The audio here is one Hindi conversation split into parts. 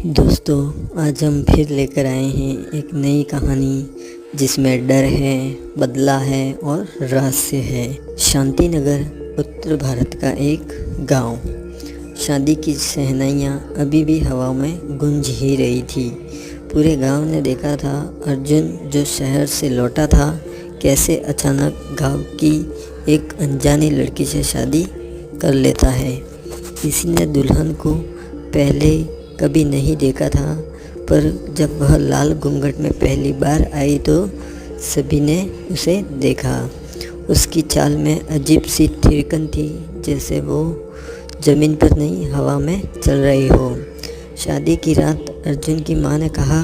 दोस्तों, आज हम फिर लेकर आए हैं एक नई कहानी जिसमें डर है, बदला है और रहस्य है। शांति नगर उत्तर भारत का एक गांव। शादी की शहनाइयाँ अभी भी हवा में गूंज ही रही थी। पूरे गांव ने देखा था अर्जुन जो शहर से लौटा था कैसे अचानक गांव की एक अनजानी लड़की से शादी कर लेता है। किसी ने दुल्हन को पहले कभी नहीं देखा था, पर जब वह लाल घूंघट में पहली बार आई तो सभी ने उसे देखा। उसकी चाल में अजीब सी थिरकन थी, जैसे वो ज़मीन पर नहीं हवा में चल रही हो। शादी की रात अर्जुन की माँ ने कहा,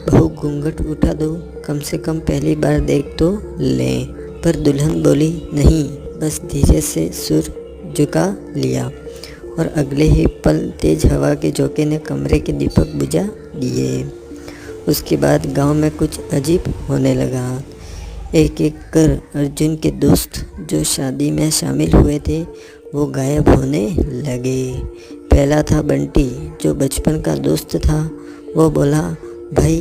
बहू घूंघट उठा दो, कम से कम पहली बार देख तो लें। पर दुल्हन बोली, नहीं, बस धीरे से सुर झुका लिया और अगले ही पल तेज हवा के झोंके ने कमरे के दीपक बुझा दिए। उसके बाद गांव में कुछ अजीब होने लगा। एक एक कर अर्जुन के दोस्त जो शादी में शामिल हुए थे वो गायब होने लगे। पहला था बंटी, जो बचपन का दोस्त था। वो बोला, भाई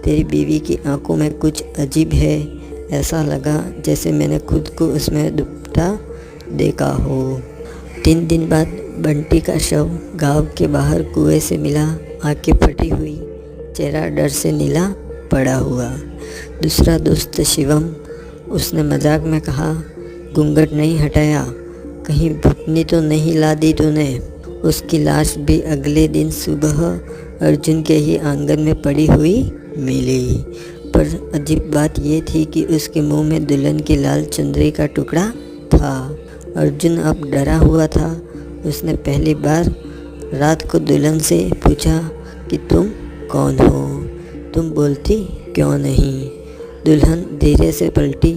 तेरी बीवी की आंखों में कुछ अजीब है, ऐसा लगा जैसे मैंने खुद को उसमें डूबता देखा हो। 3 दिन बाद बंटी का शव गांव के बाहर कुएं से मिला, आंखें फटी हुई, चेहरा डर से नीला पड़ा हुआ। दूसरा दोस्त शिवम, उसने मजाक में कहा, घूंघट नहीं हटाया, कहीं भूतनी तो नहीं ला दी तूने। उसकी लाश भी अगले दिन सुबह अर्जुन के ही आंगन में पड़ी हुई मिली। पर अजीब बात यह थी कि उसके मुंह में दुल्हन की लाल चुनरी का टुकड़ा था। अर्जुन अब डरा हुआ था। उसने पहली बार रात को दुल्हन से पूछा कि तुम कौन हो, तुम बोलती क्यों नहीं। दुल्हन धीरे से पलटी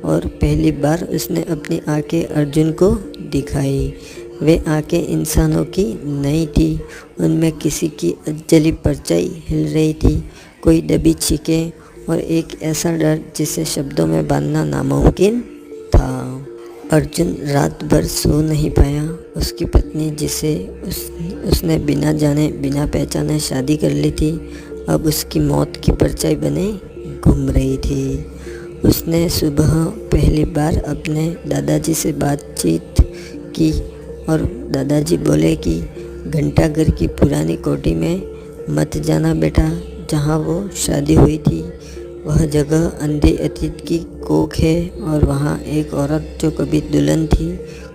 और पहली बार उसने अपनी आंखें अर्जुन को दिखाई। वे आंखें इंसानों की नहीं थी, उनमें किसी की जली परछाई हिल रही थी, कोई दबी चीखें और एक ऐसा डर जिसे शब्दों में बांधना नामुमकिन था। अर्जुन रात भर सो नहीं पाया। उसकी पत्नी जिसे उसने बिना जाने बिना पहचाने शादी कर ली थी, अब उसकी मौत की परछाई बने घूम रही थी। उसने सुबह पहली बार अपने दादाजी से बातचीत की और दादाजी बोले कि घंटाघर की पुरानी कोठी में मत जाना बेटा, जहाँ वो शादी हुई थी। वह जगह अंधे अतीत की कोख है और वहाँ एक औरत जो कभी दुल्हन थी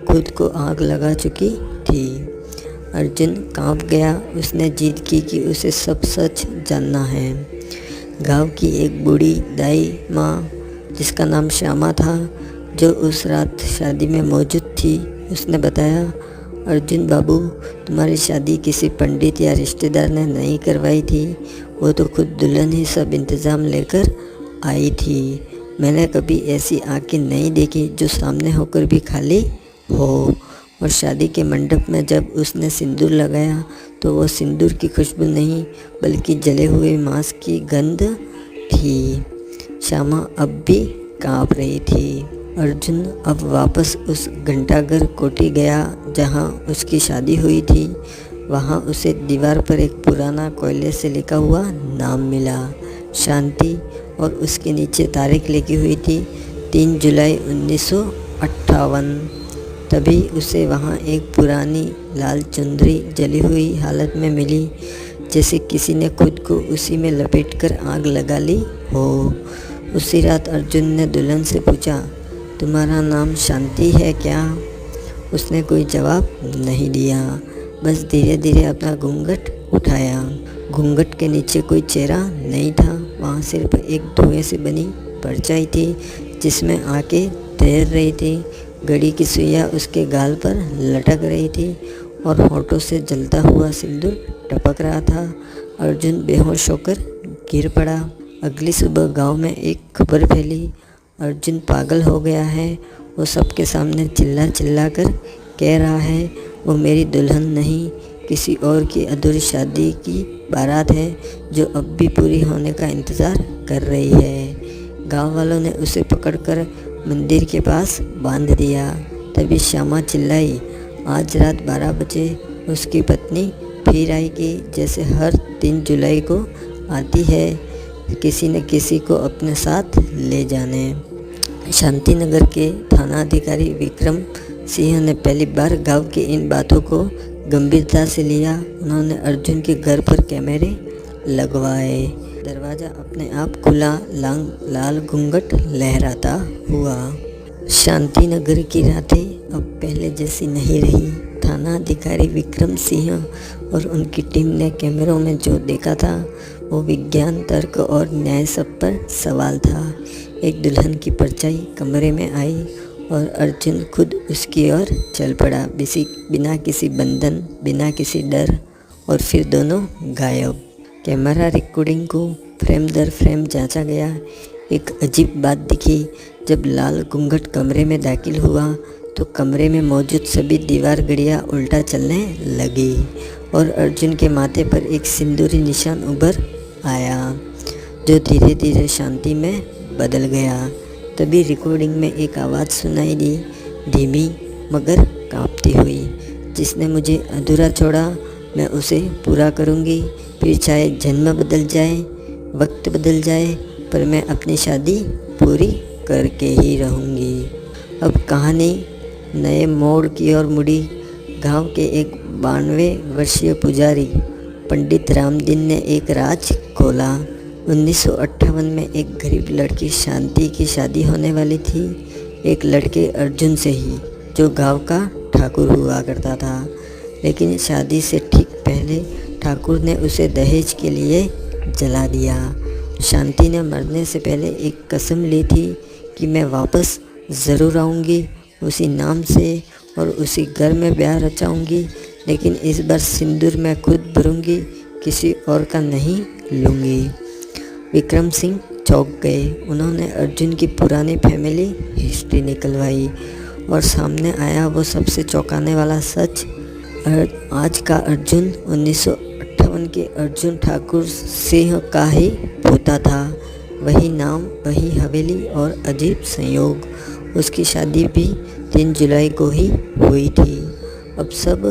खुद को आग लगा चुकी थी। अर्जुन कांप गया। उसने जिद की कि उसे सब सच जानना है। गांव की एक बूढ़ी दाई माँ, जिसका नाम श्यामा था, जो उस रात शादी में मौजूद थी, उसने बताया, अर्जुन बाबू, तुम्हारी शादी किसी पंडित या रिश्तेदार ने नहीं करवाई थी, वो तो खुद दुल्हन ही सब इंतज़ाम लेकर आई थी। मैंने कभी ऐसी आंखें नहीं देखी जो सामने होकर भी खाली हो। और शादी के मंडप में जब उसने सिंदूर लगाया तो वो सिंदूर की खुशबू नहीं बल्कि जले हुए मांस की गंध थी। श्यामा अब भी कांप रही थी। अर्जुन अब वापस उस घंटाघर कोठी गया जहाँ उसकी शादी हुई थी। वहाँ उसे दीवार पर एक पुराना कोयले से लिखा हुआ नाम मिला, शांति, और उसके नीचे तारीख लिखी हुई थी 3 जुलाई 1958। तभी उसे वहाँ एक पुरानी लाल चुनरी जली हुई हालत में मिली, जैसे किसी ने खुद को उसी में लपेटकर आग लगा ली हो। उसी रात अर्जुन ने दुल्हन से पूछा, तुम्हारा नाम शांति है क्या? उसने कोई जवाब नहीं दिया, बस धीरे धीरे अपना घूंघट उठाया। घूंघट के नीचे कोई चेहरा नहीं था, वहाँ सिर्फ एक धुएं से बनी परछाई थी जिसमें आंखें तैर रही थी। घड़ी की सुइयाँ उसके गाल पर लटक रही थी और होठों से जलता हुआ सिंदूर टपक रहा था। अर्जुन बेहोश होकर गिर पड़ा। अगली सुबह गांव में एक खबर फैली, अर्जुन पागल हो गया है। वो सबके सामने चिल्ला चिल्ला कर कह रहा है, वो मेरी दुल्हन नहीं, किसी और की अधूरी शादी की बारात है जो अब भी पूरी होने का इंतज़ार कर रही है। गांव वालों ने उसे पकड़कर मंदिर के पास बांध दिया। तभी श्यामा चिल्लाई, आज रात 12 बजे उसकी पत्नी फिर आएगी, जैसे हर 3 जुलाई को आती है, किसी न किसी को अपने साथ ले जाने। शांति नगर के थाना अधिकारी विक्रम सिंह ने पहली बार गांव की इन बातों को गंभीरता से लिया। उन्होंने अर्जुन के घर पर कैमरे लगवाए। दरवाज़ा अपने आप खुला, लाल घूंघट लहराता हुआ। शांति नगर की रातें अब पहले जैसी नहीं रही। थाना अधिकारी विक्रम सिंह और उनकी टीम ने कैमरों में जो देखा था वो विज्ञान, तर्क और न्याय सब पर सवाल था। एक दुल्हन की परछाई कमरे में आई और अर्जुन खुद उसकी ओर चल पड़ा, बिना किसी बंधन, बिना किसी डर, और फिर दोनों गायब। कैमरा रिकॉर्डिंग को फ्रेम दर फ्रेम जांचा गया। एक अजीब बात दिखी। जब लाल घूंघट कमरे में दाखिल हुआ तो कमरे में मौजूद सभी दीवार घड़ियाँ उल्टा चलने लगी और अर्जुन के माथे पर एक सिंदूरी निशान उभर आया, जो धीरे धीरे शांति में बदल गया। तभी रिकॉर्डिंग में एक आवाज़ सुनाई दी, धीमी मगर कांपती हुई, जिसने मुझे अधूरा छोड़ा मैं उसे पूरा करूँगी। फिर चाहे जन्म बदल जाए, वक्त बदल जाए, पर मैं अपनी शादी पूरी करके ही रहूँगी। अब कहानी नए मोड़ की ओर मुड़ी। गांव के एक 92 वर्षीय पुजारी पंडित रामदीन ने एक राज खोला। 1958 में एक गरीब लड़की शांति की शादी होने वाली थी, एक लड़के अर्जुन से ही, जो गांव का ठाकुर हुआ करता था। लेकिन शादी से ठीक पहले ठाकुर ने उसे दहेज के लिए जला दिया। शांति ने मरने से पहले एक कसम ली थी कि मैं वापस ज़रूर आऊँगी, उसी नाम से और उसी घर में ब्याह रचाऊँगी, लेकिन इस बार सिंदूर मैं खुद भरूँगी, किसी और का नहीं लूँगी। विक्रम सिंह चौंक गए। उन्होंने अर्जुन की पुरानी फैमिली हिस्ट्री निकलवाई और सामने आया वो सबसे चौंकाने वाला सच। आज का अर्जुन 1958 के अर्जुन ठाकुर सिंह का ही पोता था। वही नाम, वही हवेली और अजीब संयोग। उसकी शादी भी 3 जुलाई को ही हुई थी। अब सब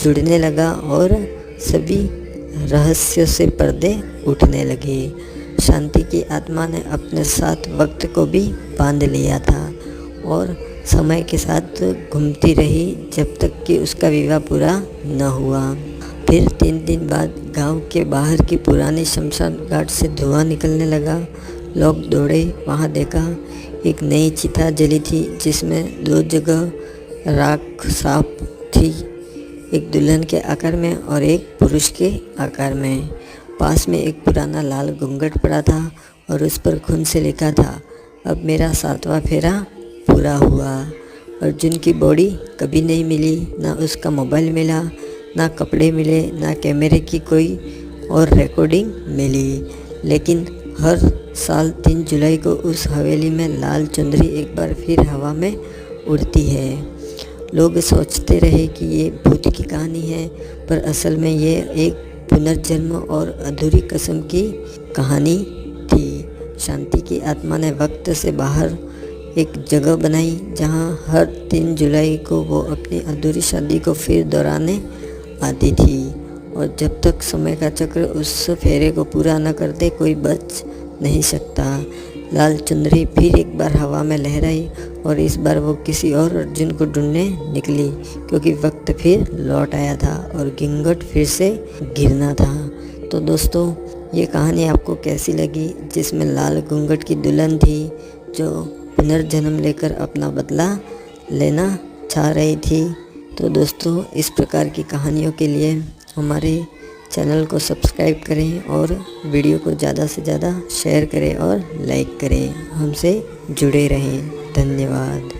जुड़ने लगा और सभी रहस्य से पर्दे उठने लगे। शांति की आत्मा ने अपने साथ वक्त को भी बांध लिया था और समय के साथ घूमती रही जब तक कि उसका विवाह पूरा न हुआ। फिर 3 दिन बाद गांव के बाहर की पुरानी शमशान घाट से धुआं निकलने लगा। लोग दौड़े, वहां देखा एक नई चिता जली थी, जिसमें 2 जगह राख साफ थी, एक दुल्हन के आकार में और एक पुरुष के आकार में। पास में एक पुराना लाल घूंघट पड़ा था और उस पर खून से लिखा था, अब मेरा 7वां फेरा पूरा हुआ। अर्जुन की बॉडी कभी नहीं मिली, ना उसका मोबाइल मिला, ना कपड़े मिले, ना कैमरे की कोई और रिकॉर्डिंग मिली। लेकिन हर साल 3 जुलाई को उस हवेली में लाल चुंदरी एक बार फिर हवा में उड़ती है। लोग सोचते रहे कि ये भूत की कहानी है, पर असल में ये एक पुनर्जन्म और अधूरी कसम की कहानी थी। शांति की आत्मा ने वक्त से बाहर एक जगह बनाई जहां हर 3 जुलाई को वो अपनी अधूरी शादी को फिर दोहराने आती थी, और जब तक समय का चक्र उस फेरे को पूरा न कर दे कोई बच नहीं सकता। लाल चुंदरी फिर एक बार हवा में लहराई और इस बार वो किसी और अर्जुन को ढूंढने निकली, क्योंकि वक्त फिर लौट आया था और घूंघट फिर से गिरना था। तो दोस्तों, ये कहानी आपको कैसी लगी, जिसमें लाल घूंघट की दुल्हन थी जो पुनर्जन्म लेकर अपना बदला लेना चाह रही थी। तो दोस्तों, इस प्रकार की कहानियों के लिए हमारे चैनल को सब्सक्राइब करें और वीडियो को ज़्यादा से ज़्यादा शेयर करें और लाइक करें। हमसे जुड़े रहें। धन्यवाद।